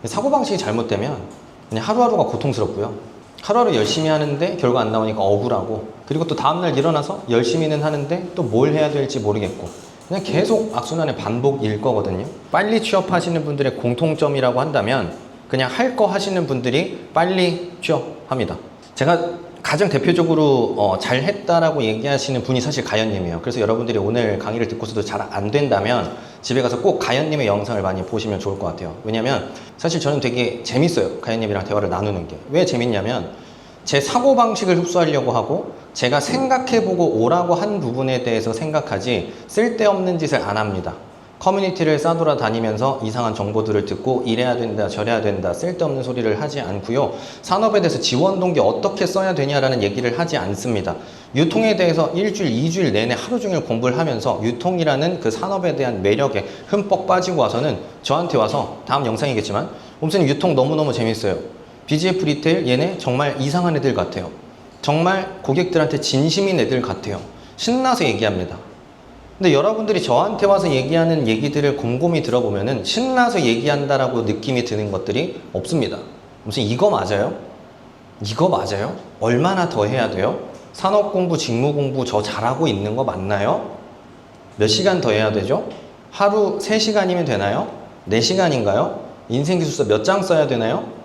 사고방식이 잘못되면 그냥 하루하루가 고통스럽고요. 하루하루 열심히 하는데 결과 안 나오니까 억울하고, 그리고 또 다음날 일어나서 열심히는 하는데 또 뭘 해야 될지 모르겠고, 그냥 계속 악순환의 반복일 거거든요. 빨리 취업하시는 분들의 공통점이라고 한다면 그냥 할 거 하시는 분들이 빨리 취업합니다. 제가 가장 대표적으로 잘했다라고 얘기하시는 분이 사실 가연님이에요. 그래서 여러분들이 오늘 강의를 듣고서도 잘 안 된다면 집에 가서 꼭 가연님의 영상을 많이 보시면 좋을 것 같아요. 왜냐면 사실 저는 되게 재밌어요. 가연님이랑 대화를 나누는 게. 왜 재밌냐면 제 사고방식을 흡수하려고 하고 제가 생각해보고 오라고 한 부분에 대해서 생각하지 쓸데없는 짓을 안 합니다. 커뮤니티를 싸돌아다니면서 이상한 정보들을 듣고 이래야 된다 저래야 된다 쓸데없는 소리를 하지 않고요. 산업에 대해서 지원 동기 어떻게 써야 되냐라는 얘기를 하지 않습니다. 유통에 대해서 일주일, 2주일 내내 하루 종일 공부를 하면서 유통이라는 그 산업에 대한 매력에 흠뻑 빠지고 와서는 저한테 와서 다음 영상이겠지만 홈쌤 유통 너무너무 재밌어요. BGF 리테일 얘네 정말 이상한 애들 같아요. 정말 고객들한테 진심인 애들 같아요. 신나서 얘기합니다. 근데 여러분들이 저한테 와서 얘기하는 얘기들을 곰곰이 들어보면은 신나서 얘기한다라고 느낌이 드는 것들이 없습니다. 무슨 이거 맞아요? 이거 맞아요? 얼마나 더 해야 돼요? 산업 공부, 직무 공부 저 잘하고 있는 거 맞나요? 몇 시간 더 해야 되죠? 하루 3시간이면 되나요? 4시간인가요? 인생기술서 몇 장 써야 되나요?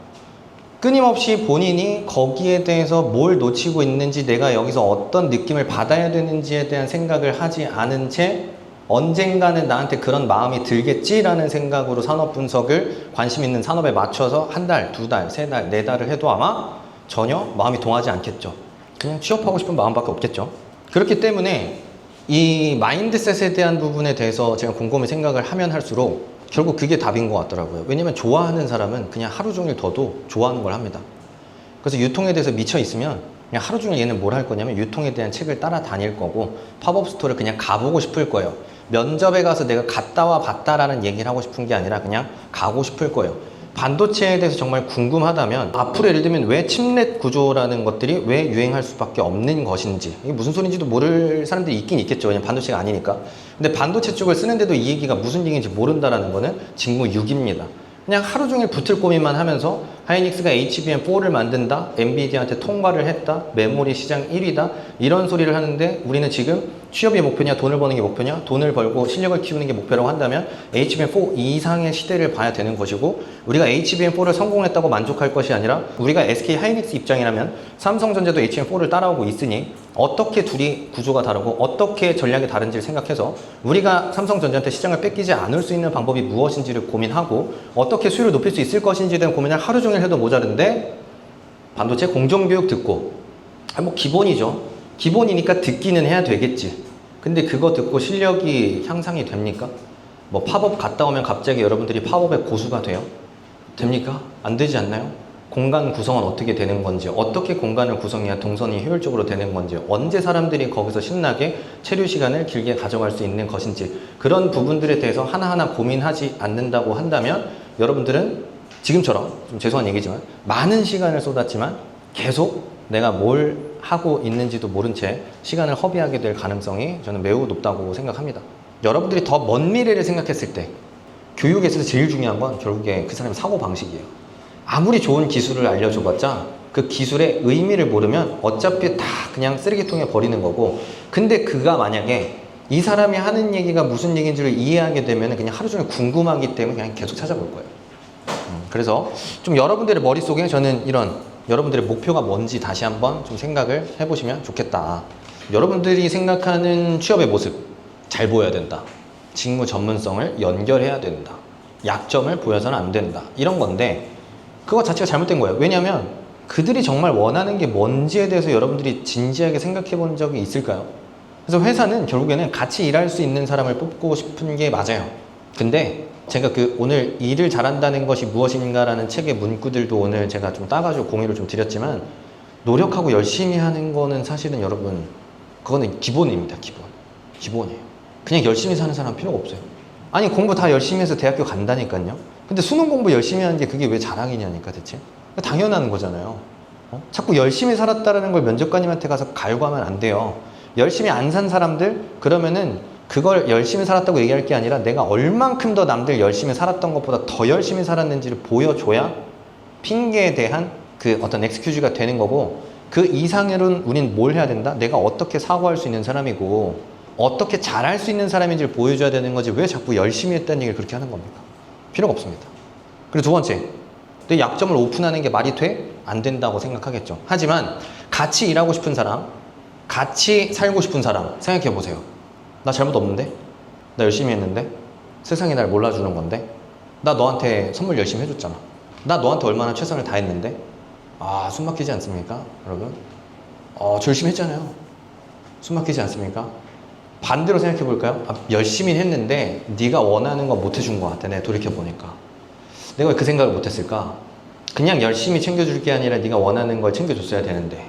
끊임없이 본인이 거기에 대해서 뭘 놓치고 있는지, 내가 여기서 어떤 느낌을 받아야 되는지에 대한 생각을 하지 않은 채 언젠가는 나한테 그런 마음이 들겠지라는 생각으로 산업 분석을 관심 있는 산업에 맞춰서 한 달, 2달, 3달, 4달을 해도 아마 전혀 마음이 동하지 않겠죠. 그냥 취업하고 싶은 마음밖에 없겠죠. 그렇기 때문에 이 마인드셋에 대한 부분에 대해서 제가 곰곰이 생각을 하면 할수록 결국 그게 답인 것 같더라고요. 왜냐면 좋아하는 사람은 그냥 하루 종일 둬도 좋아하는 걸 합니다. 그래서 유통에 대해서 미쳐 있으면 그냥 하루 종일 얘는 뭘 할 거냐면 유통에 대한 책을 따라다닐 거고 팝업 스토어를 그냥 가보고 싶을 거예요. 면접에 가서 내가 갔다 와 봤다라는 얘기를 하고 싶은 게 아니라 그냥 가고 싶을 거예요. 반도체에 대해서 정말 궁금하다면 앞으로 예를 들면 왜 칩넷 구조라는 것들이 왜 유행할 수밖에 없는 것인지, 이게 무슨 소리인지도 모를 사람들이 있긴 있겠죠. 왜냐면 반도체가 아니니까. 근데 반도체 쪽을 쓰는데도 이 얘기가 무슨 얘기인지 모른다라는 거는 직무 6입니다. 그냥 하루 종일 붙을 고민만 하면서 하이닉스가 HBM4를 만든다, 엔비디아한테 통과를 했다, 메모리 시장 1위다 이런 소리를 하는데 우리는 지금 취업이 목표냐 돈을 버는 게 목표냐, 돈을 벌고 실력을 키우는 게 목표라고 한다면 HBM4 이상의 시대를 봐야 되는 것이고, 우리가 HBM4를 성공했다고 만족할 것이 아니라 우리가 SK 하이닉스 입장이라면 삼성전자도 HBM4를 따라오고 있으니 어떻게 둘이 구조가 다르고 어떻게 전략이 다른지를 생각해서 우리가 삼성전자한테 시장을 뺏기지 않을 수 있는 방법이 무엇인지를 고민하고 어떻게 수율을 높일 수 있을 것인지에 대한 고민을 하루 종일 해도 모자른데, 반도체 공정교육 듣고 뭐 기본이죠. 기본이니까 듣기는 해야 되겠지. 근데 그거 듣고 실력이 향상이 됩니까? 뭐 팝업 갔다 오면 갑자기 여러분들이 팝업의 고수가 돼요? 됩니까? 안 되지 않나요? 공간 구성은 어떻게 되는 건지, 어떻게 공간을 구성해야 동선이 효율적으로 되는 건지, 언제 사람들이 거기서 신나게 체류 시간을 길게 가져갈 수 있는 것인지, 그런 부분들에 대해서 하나하나 고민하지 않는다고 한다면 여러분들은 지금처럼, 좀 죄송한 얘기지만 많은 시간을 쏟았지만 계속 내가 뭘 하고 있는지도 모른 채 시간을 허비하게 될 가능성이 저는 매우 높다고 생각합니다. 여러분들이 더 먼 미래를 생각했을 때 교육에서 제일 중요한 건 결국에 그 사람의 사고방식이에요. 아무리 좋은 기술을 알려줘봤자 그 기술의 의미를 모르면 어차피 다 그냥 쓰레기통에 버리는 거고, 근데 그가 만약에 이 사람이 하는 얘기가 무슨 얘기인지를 이해하게 되면 그냥 하루 종일 궁금하기 때문에 그냥 계속 찾아볼 거예요. 그래서 좀 여러분들의 머릿속에 저는 이런 여러분들의 목표가 뭔지 다시 한번 좀 생각을 해보시면 좋겠다. 여러분들이 생각하는 취업의 모습 잘 보여야 된다. 직무 전문성을 연결해야 된다. 약점을 보여서는 안 된다. 이런 건데 그거 자체가 잘못된 거예요. 왜냐하면 그들이 정말 원하는 게 뭔지에 대해서 여러분들이 진지하게 생각해 본 적이 있을까요? 그래서 회사는 결국에는 같이 일할 수 있는 사람을 뽑고 싶은 게 맞아요. 근데 제가 그 오늘 일을 잘한다는 것이 무엇인가라는 책의 문구들도 오늘 제가 좀 따가지고 공유를 좀 드렸지만, 노력하고 열심히 하는 거는 사실은 여러분 그거는 기본입니다. 기본이에요. 그냥 열심히 사는 사람 필요가 없어요. 아니 공부 다 열심히 해서 대학교 간다니까요. 근데 수능 공부 열심히 하는 게 그게 왜 자랑이냐니까 대체. 당연한 거잖아요. 자꾸 열심히 살았다는 걸 면접관님한테 가서 갈구하면 안 돼요. 열심히 안 산 사람들 그러면은 그걸 열심히 살았다고 얘기할 게 아니라 내가 얼만큼 더 남들 열심히 살았던 것보다 더 열심히 살았는지를 보여줘야 핑계에 대한 그 어떤 엑스큐즈가 되는 거고, 그 이상으로는 우린 뭘 해야 된다? 내가 어떻게 사고할 수 있는 사람이고 어떻게 잘할 수 있는 사람인지를 보여줘야 되는 거지, 왜 자꾸 열심히 했다는 얘기를 그렇게 하는 겁니까? 필요가 없습니다. 그리고 두 번째, 내 약점을 오픈하는 게 말이 돼? 안 된다고 생각하겠죠. 하지만 같이 일하고 싶은 사람, 같이 살고 싶은 사람 생각해 보세요. 나 잘못 없는데? 나 열심히 했는데? 세상이 날 몰라주는 건데? 나 너한테 선물 열심히 해줬잖아. 나 너한테 얼마나 최선을 다했는데? 아, 숨 막히지 않습니까, 여러분? 저 열심히 했잖아요. 숨 막히지 않습니까? 반대로 생각해 볼까요? 열심히 했는데 네가 원하는 거 못 해준 것 같아. 내가 돌이켜 보니까 내가 왜 그 생각을 못 했을까? 그냥 열심히 챙겨줄 게 아니라 네가 원하는 걸 챙겨줬어야 되는데,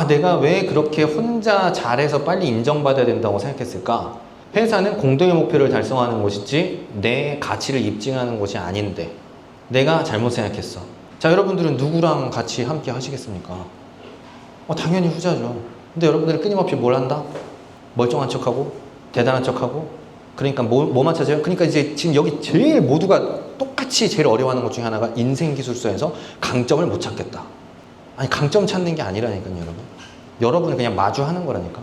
내가 왜 그렇게 혼자 잘해서 빨리 인정받아야 된다고 생각했을까? 회사는 공동의 목표를 달성하는 곳이지 내 가치를 입증하는 곳이 아닌데 내가 잘못 생각했어. 자, 여러분들은 누구랑 같이 함께 하시겠습니까? 당연히 후자죠. 근데 여러분들은 끊임없이 뭘 한다? 멀쩡한 척하고 대단한 척하고, 그러니까 뭐만 찾아요? 그러니까 이제 지금 여기 제일 모두가 똑같이 제일 어려워하는 것 중에 하나가 인생기술서에서 강점을 못 찾겠다. 아니, 강점 찾는 게 아니라니까요, 여러분. 여러분은 그냥 마주하는 거라니까.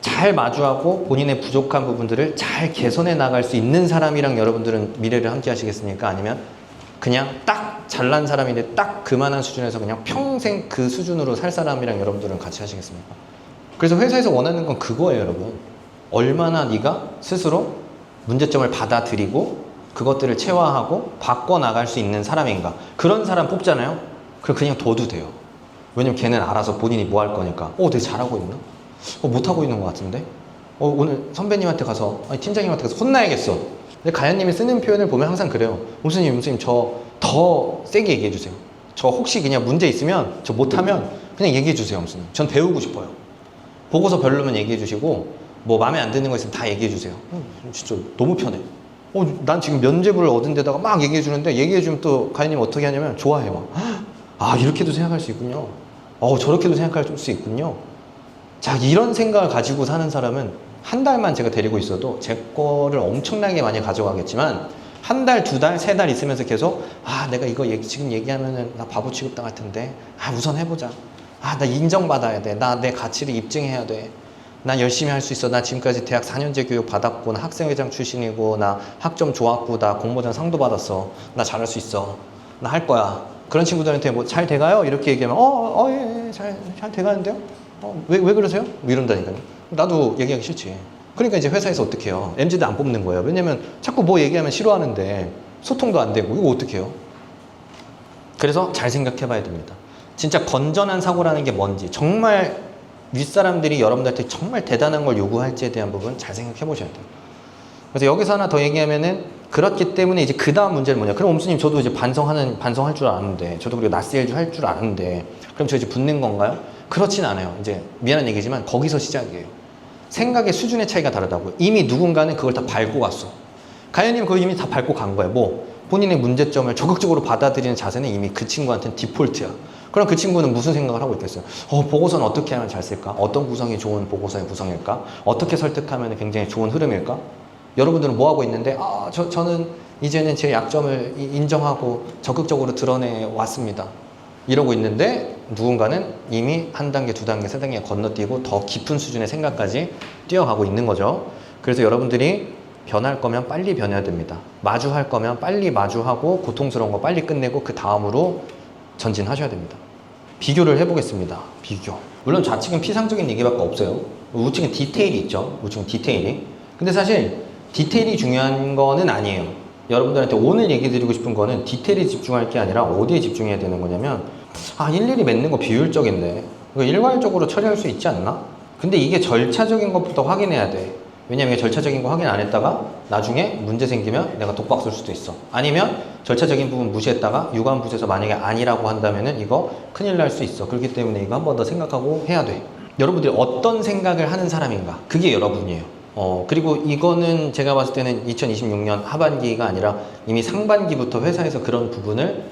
잘 마주하고 본인의 부족한 부분들을 잘 개선해 나갈 수 있는 사람이랑 여러분들은 미래를 함께 하시겠습니까? 아니면 그냥 딱 잘난 사람인데 딱 그만한 수준에서 그냥 평생 그 수준으로 살 사람이랑 여러분들은 같이 하시겠습니까? 그래서 회사에서 원하는 건 그거예요, 여러분. 얼마나 네가 스스로 문제점을 받아들이고 그것들을 체화하고 바꿔나갈 수 있는 사람인가. 그런 사람 뽑잖아요. 그럼 그냥 둬도 돼요. 왜냐면 걔는 알아서 본인이 뭐 할 거니까. 되게 잘하고 있나? 못하고 있는 것 같은데? 오늘 선배님한테 가서, 아니, 팀장님한테 가서 혼나야겠어. 근데 가연님이 쓰는 표현을 보면 항상 그래요. 무슨님 저 더 세게 얘기해 주세요. 저 혹시 그냥 문제 있으면, 저 못하면 그냥 얘기해 주세요. 무슨 전 배우고 싶어요. 보고서 별로면 얘기해 주시고, 뭐 마음에 안 드는 거 있으면 다 얘기해 주세요. 진짜 너무 편해. 난 지금 면죄부를 얻은 데다가 막 얘기해 주는데, 얘기해 주면 또 가연님 어떻게 하냐면 좋아해. 막 이렇게도 생각할 수 있군요. 저렇게도 생각할 수 있군요. 자, 이런 생각을 가지고 사는 사람은 한 달만 제가 데리고 있어도 제 거를 엄청나게 많이 가져가겠지만, 한 달, 두 달, 세 달 있으면서 계속 내가 이거 지금 얘기하면은 나 바보 취급당할 텐데 우선 해보자. 나 인정받아야 돼. 나 내 가치를 입증해야 돼. 나 열심히 할 수 있어. 나 지금까지 대학 4년제 교육 받았고, 나 학생회장 출신이고, 나 학점 좋았고, 나 공모전 상도 받았어. 나 잘할 수 있어. 나 할 거야. 그런 친구들한테 뭐 잘 돼가요? 이렇게 얘기하면 예, 잘 돼가는데요? 왜 그러세요? 이런다니까요. 나도 얘기하기 싫지. 그러니까 이제 회사에서 어떻게 해요? MZ도 안 뽑는 거예요. 왜냐면 자꾸 뭐 얘기하면 싫어하는데 소통도 안 되고, 이거 어떻게 해요? 그래서 잘 생각해 봐야 됩니다. 진짜 건전한 사고라는 게 뭔지, 정말 윗사람들이 여러분들한테 정말 대단한 걸 요구할지에 대한 부분 잘 생각해 보셔야 돼요. 그래서 여기서 하나 더 얘기하면은, 그렇기 때문에 이제 그 다음 문제는 뭐냐. 그럼 옴수님, 저도 이제 반성할 줄 아는데, 저도 그리고 낯세일 할 줄 아는데, 그럼 저 이제 붙는 건가요? 그렇진 않아요. 이제 미안한 얘기지만 거기서 시작이에요. 생각의 수준의 차이가 다르다고요. 이미 누군가는 그걸 다 밟고 갔어. 가연님 그거 이미 다 밟고 간 거예요. 본인의 문제점을 적극적으로 받아들이는 자세는 이미 그 친구한테는 디폴트야. 그럼 그 친구는 무슨 생각을 하고 있겠어요? 보고서는 어떻게 하면 잘 쓸까? 어떤 구성이 좋은 보고서의 구성일까? 어떻게 설득하면 굉장히 좋은 흐름일까? 여러분들은 뭐 하고 있는데, 저는 이제는 제 약점을 인정하고 적극적으로 드러내 왔습니다. 이러고 있는데, 누군가는 이미 한 단계, 두 단계, 세 단계 건너뛰고 더 깊은 수준의 생각까지 뛰어가고 있는 거죠. 그래서 여러분들이 변할 거면 빨리 변해야 됩니다. 마주할 거면 빨리 마주하고 고통스러운 거 빨리 끝내고 그 다음으로 전진하셔야 됩니다. 비교를 해보겠습니다. 비교. 물론 좌측은 피상적인 얘기밖에 없어요. 우측은 디테일이 있죠. 우측은 디테일이. 근데 사실 디테일이 중요한 거는 아니에요. 여러분들한테 오늘 얘기 드리고 싶은 거는 디테일에 집중할 게 아니라 어디에 집중해야 되는 거냐면, 일일이 맺는 거 비효율적인데 이거 일괄적으로 처리할 수 있지 않나? 근데 이게 절차적인 것부터 확인해야 돼. 왜냐면 절차적인 거 확인 안 했다가 나중에 문제 생기면 내가 독박 쓸 수도 있어. 아니면 절차적인 부분 무시했다가 유관부에서 만약에 아니라고 한다면은 이거 큰일 날 수 있어. 그렇기 때문에 이거 한 번 더 생각하고 해야 돼. 여러분들이 어떤 생각을 하는 사람인가, 그게 여러분이에요. 그리고 이거는 제가 봤을 때는 2026년 하반기가 아니라 이미 상반기부터 회사에서 그런 부분을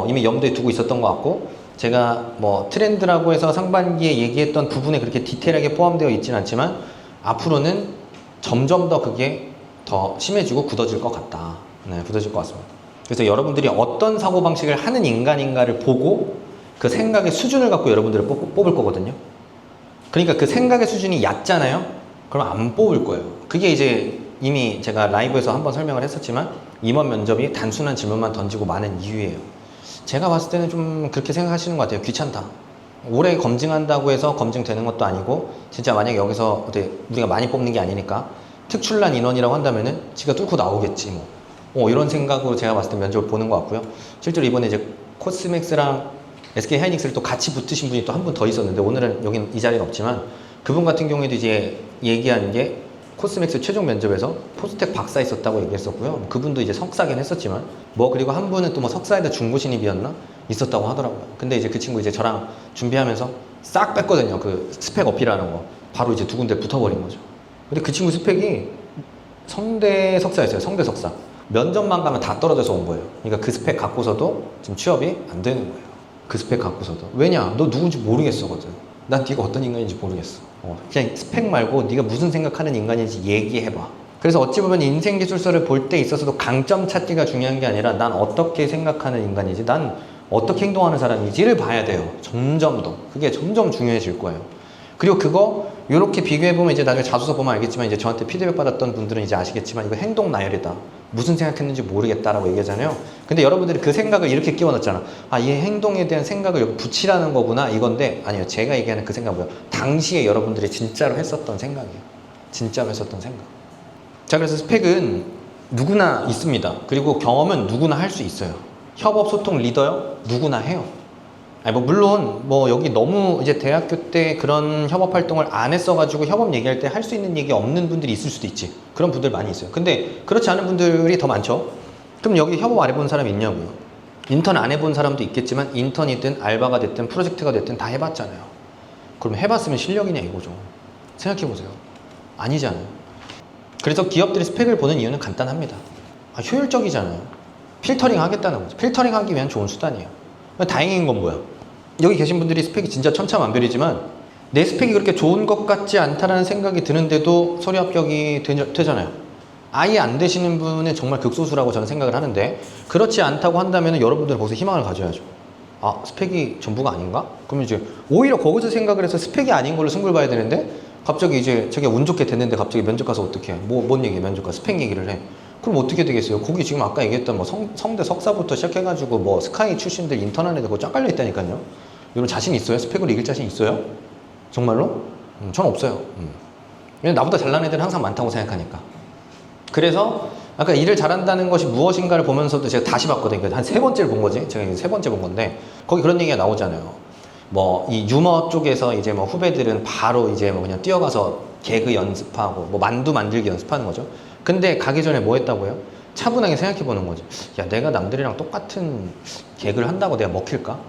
이미 염두에 두고 있었던 것 같고, 제가 뭐 트렌드라고 해서 상반기에 얘기했던 부분에 그렇게 디테일하게 포함되어 있지는 않지만 앞으로는 점점 더 그게 더 심해지고 굳어질 것 같다. 네, 굳어질 것 같습니다. 그래서 여러분들이 어떤 사고방식을 하는 인간인가를 보고 그 생각의 수준을 갖고 여러분들을 뽑을 거거든요. 그러니까 그 생각의 수준이 얕잖아요? 그럼 안 뽑을 거예요. 그게 이제 이미 제가 라이브에서 한번 설명을 했었지만 임원 면접이 단순한 질문만 던지고 마는 이유예요. 제가 봤을 때는 좀 그렇게 생각하시는 것 같아요. 귀찮다. 오래 검증한다고 해서 검증되는 것도 아니고 진짜 만약에 여기서 어떻게 우리가 많이 뽑는 게 아니니까 특출난 인원이라고 한다면은 지가 뚫고 나오겠지 뭐. 이런 생각으로 제가 봤을 때 면접을 보는 것 같고요. 실제로 이번에 이제 코스맥스랑 SK 하이닉스를 또 같이 붙으신 분이 또 한 분 더 있었는데 오늘은 여긴 이 자리는 없지만 그분 같은 경우에도 이제 얘기한 게 코스맥스 최종 면접에서 포스텍 박사 있었다고 얘기했었고요. 그분도 이제 석사긴 했었지만 그리고 한 분은 또 뭐 석사에다 중고신입이었나 있었다고 하더라고요. 근데 이제 그 친구 이제 저랑 준비하면서 싹 뺐거든요. 그 스펙 어필하는 거 바로 이제 두 군데 붙어버린 거죠. 근데 그 친구 스펙이 성대 석사였어요. 성대 석사. 면접만 가면 다 떨어져서 온 거예요. 그러니까 그 스펙 갖고서도 지금 취업이 안 되는 거예요. 그 스펙 갖고서도. 왜냐? 너 누군지 모르겠어거든. 난 네가 어떤 인간인지 모르겠어. 그냥 스펙 말고 네가 무슨 생각하는 인간인지 얘기해봐. 그래서 어찌 보면 인생기술서를 볼 때 있어서도 강점 찾기가 중요한 게 아니라 난 어떻게 생각하는 인간이지, 난 어떻게 행동하는 사람이지를 봐야 돼요. 점점 더. 그게 점점 중요해질 거예요. 그리고 그거 이렇게 비교해보면 이제 나중에 자소서 보면 알겠지만 이제 저한테 피드백 받았던 분들은 이제 아시겠지만 이거 행동 나열이다. 무슨 생각했는지 모르겠다라고 얘기하잖아요. 근데 여러분들이 그 생각을 이렇게 끼워넣잖아. 이 행동에 대한 생각을 여기 붙이라는 거구나 이건데 아니요. 제가 얘기하는 그 생각은 뭐예요? 당시에 여러분들이 진짜로 했었던 생각이에요. 진짜로 했었던 생각. 자, 그래서 스펙은 누구나 있습니다. 그리고 경험은 누구나 할 수 있어요. 협업 소통 리더요? 누구나 해요. 물론 여기 너무 이제 대학교 때 그런 협업 활동을 안 했어가지고 협업 얘기할 때 할 수 있는 얘기 없는 분들이 있을 수도 있지. 그런 분들 많이 있어요. 근데 그렇지 않은 분들이 더 많죠. 그럼 여기 협업 안 해본 사람이 있냐고요. 인턴 안 해본 사람도 있겠지만 인턴이든 알바가 됐든 프로젝트가 됐든 다 해봤잖아요. 그럼 해봤으면 실력이냐 이거죠. 생각해보세요. 아니잖아요. 그래서 기업들이 스펙을 보는 이유는 간단합니다. 효율적이잖아요. 필터링 하겠다는 거죠. 필터링 하기 위한 좋은 수단이에요. 다행인 건 뭐야? 여기 계신 분들이 스펙이 진짜 천차만별이지만 내 스펙이 그렇게 좋은 것 같지 않다라는 생각이 드는데도 서류 합격이 되잖아요. 아예 안 되시는 분은 정말 극소수라고 저는 생각을 하는데 그렇지 않다고 한다면 여러분들은 거기서 희망을 가져야죠. 스펙이 전부가 아닌가? 그럼 이제 오히려 거기서 생각을 해서 스펙이 아닌 걸로 승부를 봐야 되는데 갑자기 이제 자기가 운 좋게 됐는데 갑자기 면접 가서 어떻게 해? 뭔 얘기해? 면접 가서 스펙 얘기를 해. 그럼 어떻게 되겠어요? 거기 지금 아까 얘기했던 성대 석사부터 시작해가지고 스카이 출신들 인턴한 애들 그거 쫙 깔려 있다니까요. 여러분 자신 있어요? 스펙으로 이길 자신 있어요? 정말로? 전 없어요. 왜냐면 나보다 잘난 애들은 항상 많다고 생각하니까. 그래서 아까 일을 잘한다는 것이 무엇인가를 보면서도 제가 다시 봤거든요. 한 세 번째를 본 거지. 제가 세 번째 본 건데 거기 그런 얘기가 나오잖아요. 이 유머 쪽에서 이제 후배들은 바로 이제 그냥 뛰어가서 개그 연습하고 만두 만들기 연습하는 거죠. 근데 가기 전에 뭐 했다고요? 차분하게 생각해 보는 거지. 야, 내가 남들이랑 똑같은 개그를 한다고 내가 먹힐까?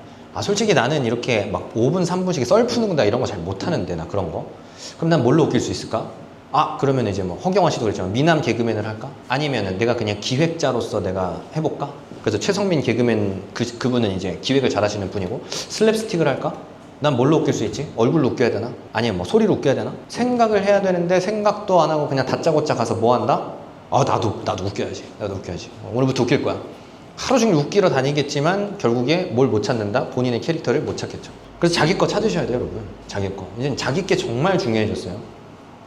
솔직히 나는 이렇게 5분, 3분씩 썰 푸는 거나 이런 거 잘 못하는데, 나 그런 거. 그럼 난 뭘로 웃길 수 있을까? 그러면 이제 허경환 씨도 그랬지만 미남 개그맨을 할까? 아니면은 내가 그냥 기획자로서 내가 해볼까? 그래서 최성민 개그맨 그분은 이제 기획을 잘 하시는 분이고 슬랩스틱을 할까? 난 뭘로 웃길 수 있지? 얼굴로 웃겨야 되나? 아니면 소리로 웃겨야 되나? 생각을 해야 되는데 생각도 안 하고 그냥 다짜고짜 가서 뭐 한다? 나도 웃겨야지. 오늘부터 웃길 거야. 하루 종일 웃기러 다니겠지만 결국에 뭘 못 찾는다? 본인의 캐릭터를 못 찾겠죠. 그래서 자기 거 찾으셔야 돼요, 여러분. 자기 거. 이제 자기 게 정말 중요해졌어요.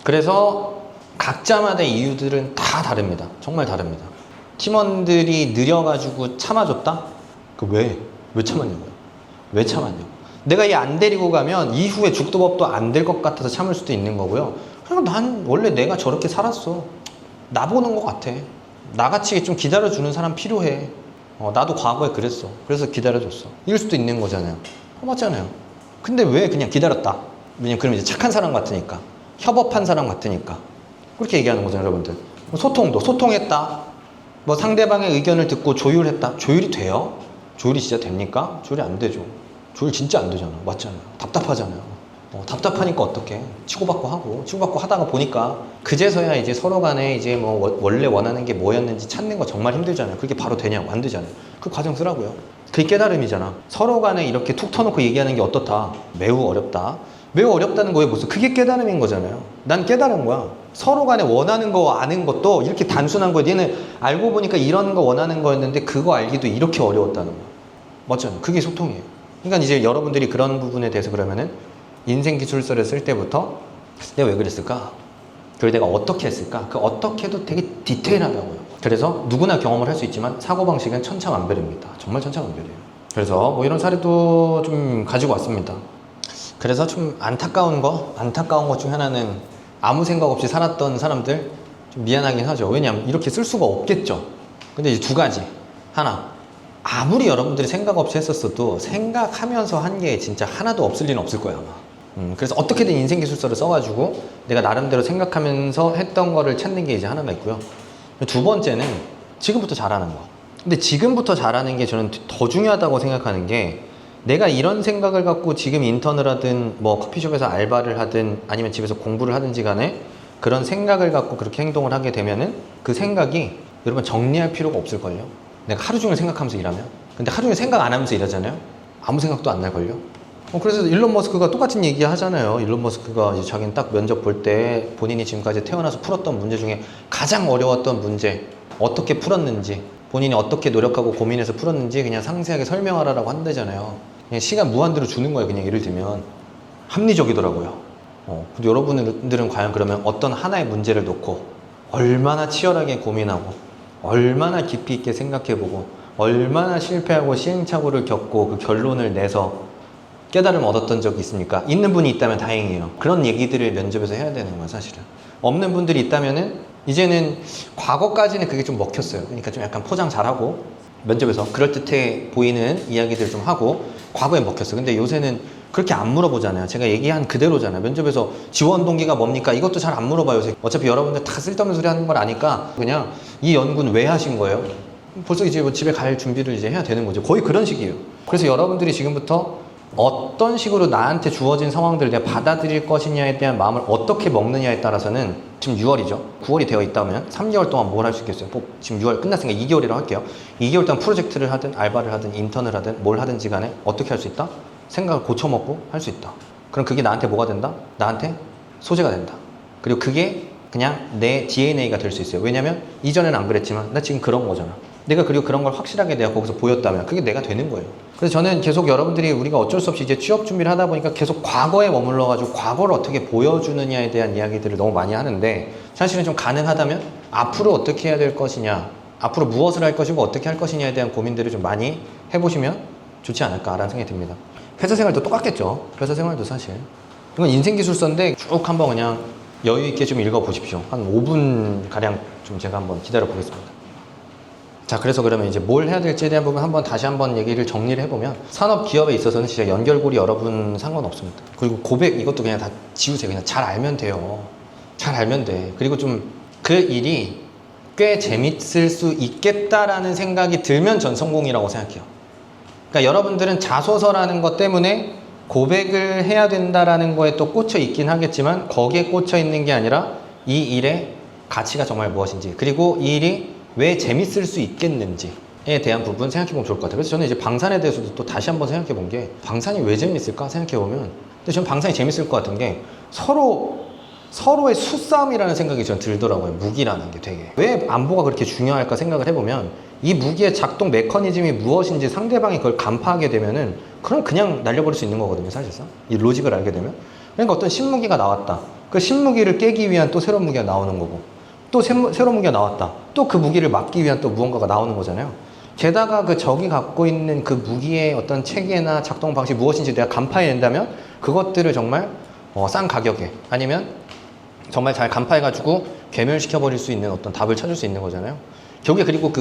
그래서 각자마다의 이유들은 다 다릅니다. 정말 다릅니다. 팀원들이 느려가지고 참아줬다? 왜 참았냐고요? 왜 참았냐고. 내가 얘 안 데리고 가면 이후에 죽도 밥도 안 될 것 같아서 참을 수도 있는 거고요. 그냥 난 원래 내가 저렇게 살았어. 나 보는 것 같아. 나같이 좀 기다려주는 사람 필요해. 나도 과거에 그랬어. 그래서 기다려줬어. 이럴 수도 있는 거잖아요. 맞잖아요. 근데 왜 그냥 기다렸다? 왜냐면 그러면 이제 착한 사람 같으니까. 협업한 사람 같으니까. 그렇게 얘기하는 거잖아요, 여러분들. 소통도 소통했다. 상대방의 의견을 듣고 조율했다. 조율이 돼요? 조율이 진짜 됩니까? 조율이 안 되죠. 조율 진짜 안 되잖아. 맞잖아요. 답답하잖아요. 답답하니까 어떡해. 치고받고 하다가 보니까 그제서야 이제 서로 간에 이제 원래 원하는 게 뭐였는지 찾는 거 정말 힘들잖아요. 그게 바로 되냐고. 안 되잖아요. 그 과정 쓰라고요. 그게 깨달음이잖아. 서로 간에 이렇게 툭 터놓고 얘기하는 게 어떻다. 매우 어렵다. 매우 어렵다는 거에 무슨 그게 깨달음인 거잖아요. 난 깨달은 거야. 서로 간에 원하는 거 아는 것도 이렇게 단순한 거예요. 얘는 알고 보니까 이런 거 원하는 거였는데 그거 알기도 이렇게 어려웠다는 거. 맞죠? 그게 소통이에요. 그러니까 이제 여러분들이 그런 부분에 대해서 그러면은 인생 기술서를 쓸 때부터 내가 왜 그랬을까? 그걸 내가 어떻게 했을까? 그 어떻게도 되게 디테일하다고요. 그래서 누구나 경험을 할 수 있지만 사고방식은 천차만별입니다. 정말 천차만별이에요. 그래서 뭐 이런 사례도 좀 가지고 왔습니다. 그래서 좀 안타까운 것 중 하나는 아무 생각 없이 살았던 사람들 좀 미안하긴 하죠. 왜냐하면 이렇게 쓸 수가 없겠죠. 근데 이제 두 가지. 하나, 아무리 여러분들이 생각 없이 했었어도 생각하면서 한 게 진짜 하나도 없을 리는 없을 거예요, 아마. 그래서 어떻게든 인생 기술서를 써가지고 내가 나름대로 생각하면서 했던 거를 찾는 게 이제 하나가 있고요. 두 번째는 지금부터 잘하는 거. 근데 지금부터 잘하는 게 저는 더 중요하다고 생각하는 게 내가 이런 생각을 갖고 지금 인턴을 하든 뭐 커피숍에서 알바를 하든 아니면 집에서 공부를 하든지 간에 그런 생각을 갖고 그렇게 행동을 하게 되면은 그 생각이 여러분 정리할 필요가 없을걸요. 내가 하루 종일 생각하면서 일하면. 근데 하루 종일 생각 안 하면서 일하잖아요. 아무 생각도 안 날걸요. 그래서 일론 머스크가 똑같은 얘기 하잖아요. 일론 머스크가 이제 자기는 딱 면접 볼 때 본인이 지금까지 태어나서 풀었던 문제 중에 가장 어려웠던 문제 어떻게 풀었는지 본인이 어떻게 노력하고 고민해서 풀었는지 그냥 상세하게 설명하라고 한다잖아요. 그냥 시간 무한대로 주는 거예요. 그냥 예를 들면 합리적이더라고요. 근데 여러분들은 과연 그러면 어떤 하나의 문제를 놓고 얼마나 치열하게 고민하고 얼마나 깊이 있게 생각해보고 얼마나 실패하고 시행착오를 겪고 그 결론을 내서 깨달음을 얻었던 적이 있습니까? 있는 분이 있다면 다행이에요. 그런 얘기들을 면접에서 해야 되는 거예요, 사실은. 없는 분들이 있다면은 이제는 과거까지는 그게 좀 먹혔어요. 그러니까 좀 약간 포장 잘하고 면접에서 그럴듯해 보이는 이야기들 좀 하고 과거에 먹혔어요. 근데 요새는 그렇게 안 물어보잖아요. 제가 얘기한 그대로잖아요. 면접에서 지원 동기가 뭡니까? 이것도 잘 안 물어봐요. 요새. 어차피 여러분들 다 쓸데없는 소리 하는 걸 아니까 그냥 이 연구는 왜 하신 거예요? 벌써 이제 뭐 집에 갈 준비를 이제 해야 되는 거죠. 거의 그런 식이에요. 그래서 여러분들이 지금부터 어떤 식으로 나한테 주어진 상황들을 내가 받아들일 것이냐에 대한 마음을 어떻게 먹느냐에 따라서는 지금 6월이죠. 9월이 되어 있다면 3개월 동안 뭘 할 수 있겠어요? 지금 6월 끝났으니까 2개월이라고 할게요. 2개월 동안 프로젝트를 하든 알바를 하든 인턴을 하든 뭘 하든지 간에 어떻게 할 수 있다? 생각을 고쳐먹고 할 수 있다. 그럼 그게 나한테 뭐가 된다? 나한테 소재가 된다. 그리고 그게 그냥 내 DNA가 될 수 있어요. 왜냐면 이전에는 안 그랬지만 나 지금 그런 거잖아. 내가 그리고 그런 걸 확실하게 내가 거기서 보였다면 그게 내가 되는 거예요. 그래서 저는 계속 여러분들이 우리가 어쩔 수 없이 이제 취업 준비를 하다 보니까 계속 과거에 머물러가지고 과거를 어떻게 보여주느냐에 대한 이야기들을 너무 많이 하는데 사실은 좀 가능하다면 앞으로 어떻게 해야 될 것이냐, 앞으로 무엇을 할 것이고 어떻게 할 것이냐에 대한 고민들을 좀 많이 해보시면 좋지 않을까라는 생각이 듭니다. 회사 생활도 똑같겠죠. 회사 생활도 사실. 이건 인생기술서인데 쭉 한번 그냥 여유 있게 좀 읽어보십시오. 한 5분 가량 좀 제가 한번 기다려 보겠습니다. 자, 그래서 그러면 이제 뭘 해야 될지에 대한 부분 다시 한번 얘기를 정리를 해보면 산업 기업에 있어서는 진짜 연결고리 여러분 상관없습니다. 그리고 고백 이것도 그냥 다 지우세요. 그냥 잘 알면 돼요. 잘 알면 돼. 그리고 좀 그 일이 꽤 재밌을 수 있겠다라는 생각이 들면 전 성공이라고 생각해요. 그러니까 여러분들은 자소서라는 것 때문에 고백을 해야 된다라는 거에 또 꽂혀 있긴 하겠지만 거기에 꽂혀 있는 게 아니라 이 일의 가치가 정말 무엇인지 그리고 이 일이 왜 재밌을 수 있겠는지에 대한 부분 생각해보면 좋을 것 같아요. 그래서 저는 이제 방산에 대해서도 또 다시 한번 생각해본 게 방산이 왜 재밌을까 생각해보면 근데 저는 방산이 재밌을 것 같은 게 서로의 수싸움이라는 생각이 전 들더라고요. 무기라는 게 되게 왜 안보가 그렇게 중요할까 생각을 해보면 이 무기의 작동 메커니즘이 무엇인지 상대방이 그걸 간파하게 되면은 그럼 그냥 날려버릴 수 있는 거거든요. 사실상 이 로직을 알게 되면 그러니까 어떤 신무기가 나왔다. 그 신무기를 깨기 위한 또 새로운 무기가 나오는 거고 또 새로운 무기가 나왔다. 또 그 무기를 막기 위한 또 무언가가 나오는 거잖아요. 게다가 그 적이 갖고 있는 그 무기의 어떤 체계나 작동 방식이 무엇인지 내가 간파해낸다면 그것들을 정말 싼 가격에 아니면 정말 잘 간파해가지고 괴멸시켜버릴 수 있는 어떤 답을 찾을 수 있는 거잖아요. 결국에 그리고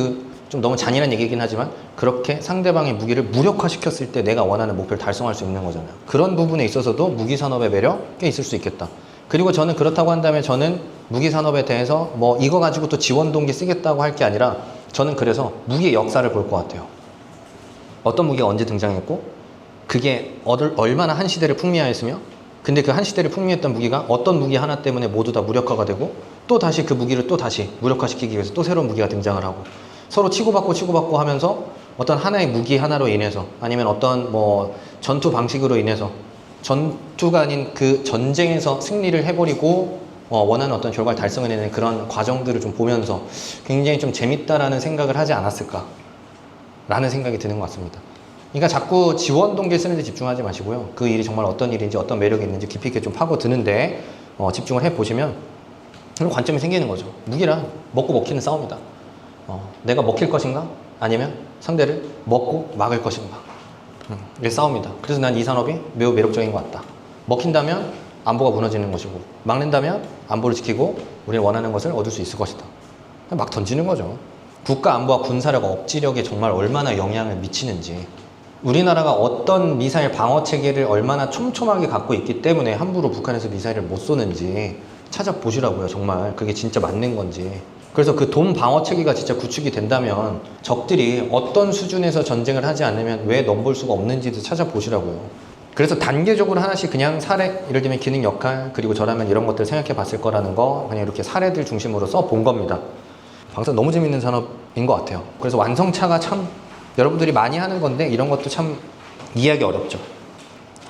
좀 너무 잔인한 얘기긴 하지만 그렇게 상대방의 무기를 무력화시켰을 때 내가 원하는 목표를 달성할 수 있는 거잖아요. 그런 부분에 있어서도 무기산업의 매력 꽤 있을 수 있겠다. 그리고 저는 그렇다고 한다면 저는 무기산업에 대해서 뭐 이거 가지고 또 지원 동기 쓰겠다고 할 게 아니라 저는 그래서 무기의 역사를 볼 것 같아요. 어떤 무기가 언제 등장했고 그게 얼마나 한 시대를 풍미하였으며 근데 그 한 시대를 풍미했던 무기가 어떤 무기 하나 때문에 모두 다 무력화가 되고 또 다시 그 무기를 또 다시 무력화시키기 위해서 또 새로운 무기가 등장을 하고 서로 치고받고 하면서 어떤 하나의 무기 하나로 인해서 아니면 어떤 뭐 전투 방식으로 인해서 전투가 아닌 그 전쟁에서 승리를 해버리고 원하는 어떤 결과를 달성해내는 그런 과정들을 좀 보면서 굉장히 좀 재밌다라는 생각을 하지 않았을까 라는 생각이 드는 것 같습니다. 그러니까 자꾸 지원 동기를 쓰는 데 집중하지 마시고요. 그 일이 정말 어떤 일인지 어떤 매력이 있는지 깊이 있게 좀 파고드는데 집중을 해보시면 그런 관점이 생기는 거죠. 무기란 먹고 먹히는 싸움이다. 내가 먹힐 것인가? 아니면 상대를 먹고 막을 것인가? 이게 싸움이다. 그래서 난 이 산업이 매우 매력적인 것 같다. 먹힌다면 안보가 무너지는 것이고, 막는다면 안보를 지키고 우리가 원하는 것을 얻을 수 있을 것이다. 막 던지는 거죠. 국가 안보와 군사력, 억지력에 정말 얼마나 영향을 미치는지, 우리나라가 어떤 미사일 방어 체계를 얼마나 촘촘하게 갖고 있기 때문에 함부로 북한에서 미사일을 못 쏘는지 찾아보시라고요. 정말 그게 진짜 맞는 건지. 그래서 그 돔 방어 체계가 진짜 구축이 된다면 적들이 어떤 수준에서 전쟁을 하지 않으면 왜 넘볼 수가 없는지도 찾아보시라고요. 그래서 단계적으로 하나씩 그냥 사례, 예를 들면 기능 역할, 그리고 저라면 이런 것들 생각해 봤을 거라는 거 그냥 이렇게 사례들 중심으로 써본 겁니다. 방사 너무 재밌는 산업인 것 같아요. 그래서 완성차가 참 여러분들이 많이 하는 건데 이런 것도 참 이해하기 어렵죠.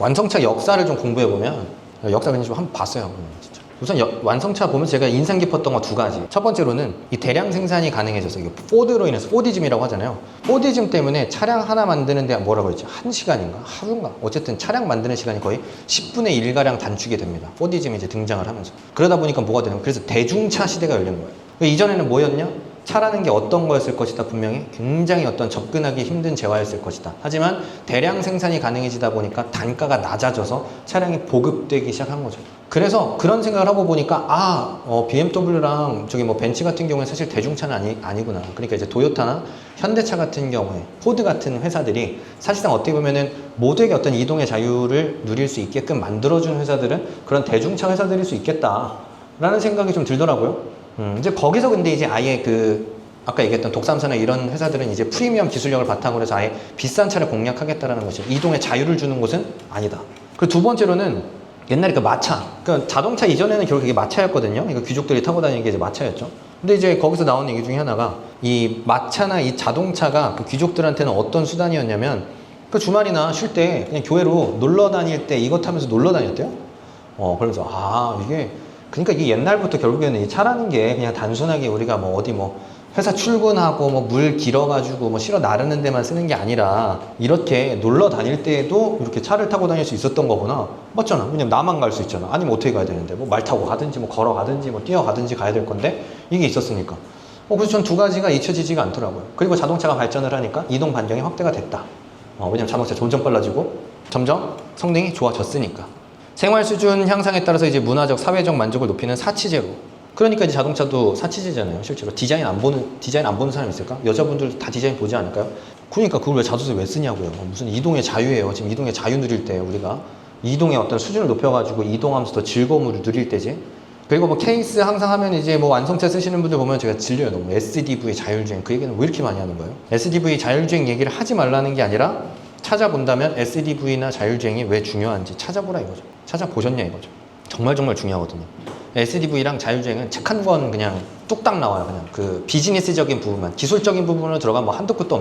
완성차 역사를 좀 공부해보면, 역사 그냥 좀 한번 봤어요. 진짜. 우선 완성차 보면 제가 인상 깊었던 거 두 가지. 첫 번째로는 이 대량 생산이 가능해져서, 포드로 인해서, 포디즘이라고 하잖아요. 포디즘 때문에 차량 하나 만드는데 뭐라고 했지? 1시간인가? 하루인가? 어쨌든 차량 만드는 시간이 거의 10분의 1가량 단축이 됩니다. 포디즘이 이제 등장을 하면서. 그러다 보니까 뭐가 되냐면, 그래서 대중차 시대가 열린 거예요. 이전에는 뭐였냐? 차라는 게 어떤 거였을 것이다. 분명히 굉장히 어떤 접근하기 힘든 재화였을 것이다. 하지만 대량 생산이 가능해지다 보니까 단가가 낮아져서 차량이 보급되기 시작한 거죠. 그래서 그런 생각을 하고 보니까 BMW랑 저기 뭐 벤츠 같은 경우에 사실 대중차는 아니구나. 그러니까 이제 도요타나 현대차 같은 경우에, 포드 같은 회사들이 사실상 어떻게 보면은 모두에게 어떤 이동의 자유를 누릴 수 있게끔 만들어준 회사들은 그런 대중차 회사들일 수 있겠다라는 생각이 좀 들더라고요. 이제 거기서 근데 이제 아예 아까 얘기했던 독삼사나 이런 회사들은 이제 프리미엄 기술력을 바탕으로 해서 아예 비싼 차를 공략하겠다라는 것이, 이동의 자유를 주는 곳은 아니다. 그리고 두 번째로는 옛날에 그 마차, 그러니까 자동차 이전에는 결국 그게 마차였거든요. 그러니까 귀족들이 타고 다니는 게 이제 마차였죠. 근데 이제 거기서 나오는 얘기 중에 하나가, 이 마차나 이 자동차가 그 귀족들한테는 어떤 수단이었냐면, 그 주말이나 쉴 때 그냥 교회로 놀러 다닐 때 이거 타면서 놀러 다녔대요. 그래서 그러니까 이게 옛날부터 결국에는 이 차라는 게 그냥 단순하게 우리가 뭐 어디 뭐 회사 출근하고 뭐 물 길어가지고 뭐 실어 나르는 데만 쓰는 게 아니라 이렇게 놀러 다닐 때에도 이렇게 차를 타고 다닐 수 있었던 거구나. 맞잖아. 왜냐면 나만 갈 수 있잖아. 아니면 어떻게 가야 되는데, 뭐 말 타고 가든지 뭐 걸어 가든지 뭐 뛰어 가든지 가야 될 건데 이게 있었으니까. 그래서 전 두 가지가 잊혀지지가 않더라고요. 그리고 자동차가 발전을 하니까 이동 반경이 확대가 됐다. 왜냐면 자동차 점점 빨라지고 점점 성능이 좋아졌으니까. 생활 수준 향상에 따라서 이제 문화적, 사회적 만족을 높이는 사치제로. 그러니까 이제 자동차도 사치제잖아요. 실제로 디자인 안 보는 사람 있을까? 여자분들 다 디자인 보지 않을까요? 그러니까 그걸 왜 자소서 왜 쓰냐고요. 무슨 이동의 자유예요. 지금 이동의 자유 누릴 때 우리가 이동의 어떤 수준을 높여가지고 이동하면서 더 즐거움을 누릴 때지. 그리고 뭐 케이스 항상 하면 이제 뭐 완성차 쓰시는 분들 보면 제가 질려요. 너무 SDV 자율주행 그 얘기는 왜 이렇게 많이 하는 거예요? SDV 자율주행 얘기를 하지 말라는 게 아니라 찾아본다면 SDV나 자율주행이 왜 중요한지 찾아보라 이거죠. 찾아보셨냐 이거죠. 정말 중요하거든요. SDV랑 자율주행은 책 한 권 그냥 뚝딱 나와요. 그냥 그 비즈니스적인 부분만, 기술적인 부분으로 들어가면 뭐 한도 끝도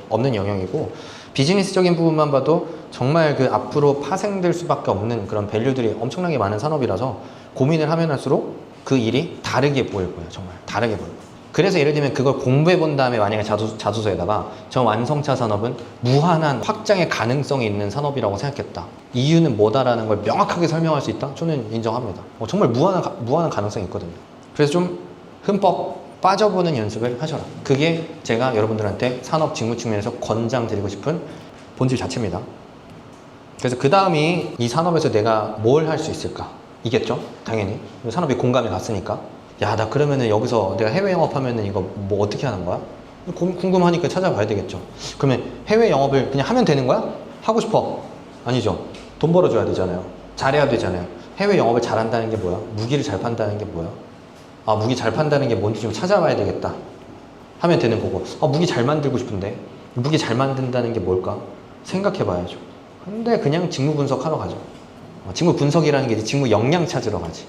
없는 영역이고, 비즈니스적인 부분만 봐도 정말 그 앞으로 파생될 수밖에 없는 그런 밸류들이 엄청나게 많은 산업이라서 고민을 하면 할수록 그 일이 다르게 보일 거예요. 정말 다르게 보일 거예요. 그래서 예를 들면 그걸 공부해 본 다음에 만약에 자소서에다가 저 완성차 산업은 무한한 확장의 가능성이 있는 산업이라고 생각했다. 이유는 뭐다라는 걸 명확하게 설명할 수 있다? 저는 인정합니다. 정말 무한한 가능성이 있거든요. 그래서 좀 흠뻑 빠져보는 연습을 하셔라. 그게 제가 여러분들한테 산업 직무 측면에서 권장드리고 싶은 본질 자체입니다. 그래서 그 다음이 이 산업에서 내가 뭘 할 수 있을까? 이겠죠? 당연히. 산업이 공감이 갔으니까. 야, 나 그러면은 여기서 내가 해외 영업하면은 이거 뭐 어떻게 하는 거야? 궁금하니까 찾아봐야 되겠죠. 그러면 해외 영업을 그냥 하면 되는 거야? 하고 싶어? 아니죠. 돈 벌어줘야 되잖아요. 잘해야 되잖아요. 해외 영업을 잘한다는 게 뭐야? 무기를 잘 판다는 게 뭐야? 무기 잘 판다는 게 뭔지 좀 찾아봐야 되겠다. 하면 되는 거고. 무기 잘 만들고 싶은데 무기 잘 만든다는 게 뭘까? 생각해 봐야죠. 근데 그냥 직무 분석하러 가죠. 직무 분석이라는 게 이제 직무 역량 찾으러 가지.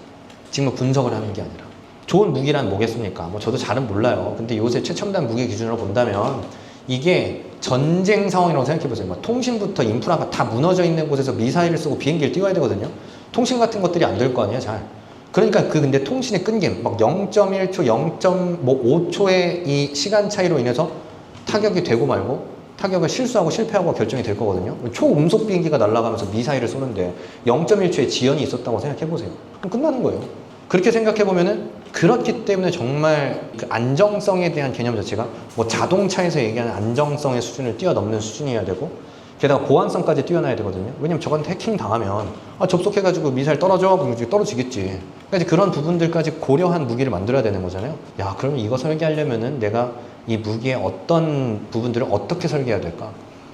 직무 분석을 하는 게 아니라. 좋은 무기란 뭐겠습니까? 저도 잘은 몰라요. 근데 요새 최첨단 무기 기준으로 본다면 이게 전쟁 상황이라고 생각해보세요. 통신부터 인프라가 다 무너져 있는 곳에서 미사일을 쓰고 비행기를 띄워야 되거든요. 통신 같은 것들이 안 될 거 아니에요, 잘. 그러니까 그 근데 통신의 끊김, 막 0.1초, 0.5초의 이 시간 차이로 인해서 타격이 되고 말고 타격을 실수하고 실패하고 결정이 될 거거든요. 초음속 비행기가 날아가면서 미사일을 쏘는데 0.1초의 지연이 있었다고 생각해 보세요. 그럼 끝나는 거예요. 그렇게 생각해 보면은 그렇기 때문에 정말 그 안정성에 대한 개념 자체가 뭐 자동차에서 얘기하는 안정성의 수준을 뛰어넘는 수준이어야 되고 게다가 보안성까지 뛰어나야 되거든요. 왜냐면 저건 해킹 당하면 접속해가지고 미사일 떨어져? 그럼 이제 떨어지겠지. 그러니까 이제 그런 부분들까지 고려한 무기를 만들어야 되는 거잖아요. 야, 그러면 이거 설계하려면은 내가 이 무기의 어떤 부분들을 어떻게 설계해야 될까?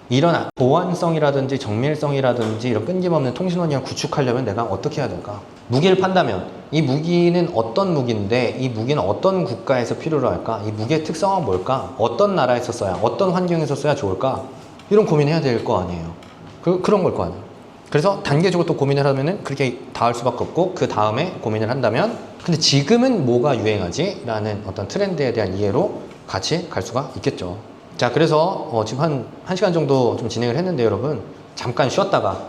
이런 보안성이라든지 정밀성이라든지 이런 끊김없는 통신원이랑 구축하려면 내가 어떻게 해야 될까? 무기를 판다면 이 무기는 어떤 무기인데 이 무기는 어떤 국가에서 필요로 할까? 이 무기의 특성은 뭘까? 어떤 나라에서 써야, 어떤 환경에서 써야 좋을까? 이런 고민해야 될 거 아니에요. 그런 걸 거 아니에요. 그래서 단계적으로 또 고민을 하면은 그렇게 닿을 수밖에 없고 그 다음에 고민을 한다면 근데 지금은 뭐가 유행하지? 라는 어떤 트렌드에 대한 이해로 같이 갈 수가 있겠죠. 자, 그래서 지금 한 1시간 정도 좀 진행을 했는데 여러분 잠깐 쉬었다가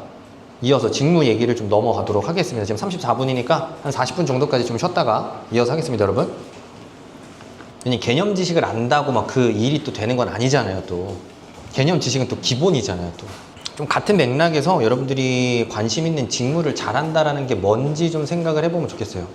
이어서 직무 얘기를 좀 넘어가도록 하겠습니다. 지금 34분이니까 한 40분 정도까지 좀 쉬었다가 이어서 하겠습니다, 여러분. 개념 지식을 안다고 막 그 일이 또 되는 건 아니잖아요, 또. 개념 지식은 또 기본이잖아요, 또. 좀 같은 맥락에서 여러분들이 관심 있는 직무를 잘한다라는 게 뭔지 좀 생각을 해보면 좋겠어요.